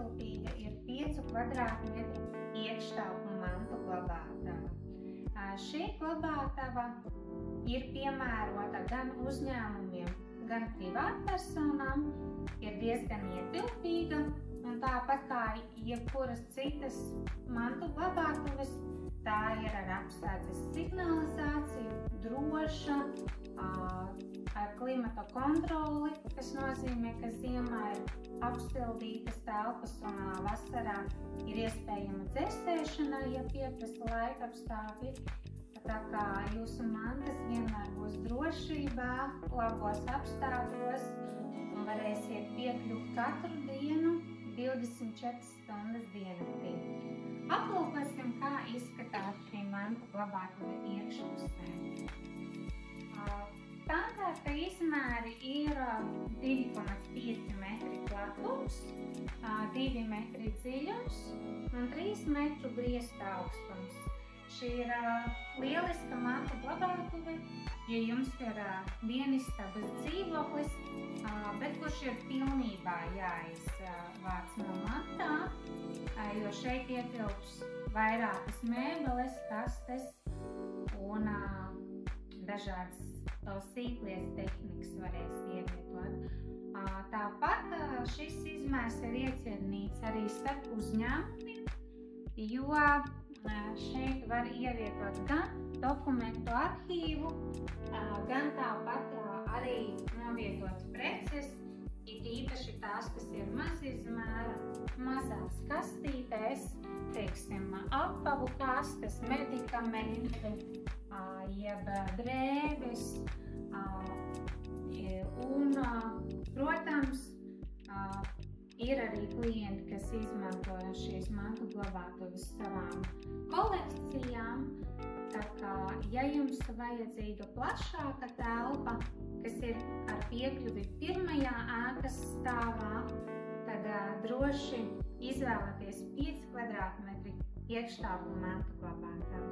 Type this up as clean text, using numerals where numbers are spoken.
ietilpīga ir 5 kvadrātmetru iekštelpu mantu glabātava. Šī glabātava ir piemērota gan uzņēmumiem, gan privātpersonām, ir diezgan ietilpīga, un tāpat kā jebkuras citas mantu glabātuves, tā ir ar apsardzes signalizāciju, droša, ar klimata kontroli, kas nozīmē, ka ziemā ir apsildītas telpas un vasarā ir iespējama dzēsēšana, ja pieprasa laika apstākļi. Tā kā jūsu mantas vienmēr būs drošībā, labos apstākļos un varēsiet piekļūt katru dienu 24 stundas diennaktī. Aplūkosim, kā izskatās šī mantu glabātuve iekšpusē. Standarta izmēri ir 2,5 metri platums, 2 metri dziļums un 3 metru griesta augstums. Šī ir lieliska mantu glabātuve, ja jums ir vienistabas dzīvoklis, bet kurš ir pilnībā jāizvāc no mantām, jo šeit ietilps vairākas mēbeles, kastes un dažādas sīklies tehnikas varēs ievietot. Tāpat šis izmērs ir iecienīts arī starp uzņēmumiem, jo šeit var ievietot gan dokumentu arhīvu, gan tāpat arī novietot preces, it īpaši tās, kas ir mazizmēra, mazās kastītēs, teiksim, apavu kastes, medikamenti, jeb drēbes, un, protams, ir arī klienti, kas izmanto šīs mantu glabātuves savām kolekcijām. Tā kā, ja jums vajadzīga plašāka telpa, kas ir ar piekļuvi pirmajā ēkas stāvā, tad droši izvēlieties 5 kvadrātmetri iekštelpu mantu glabātavu.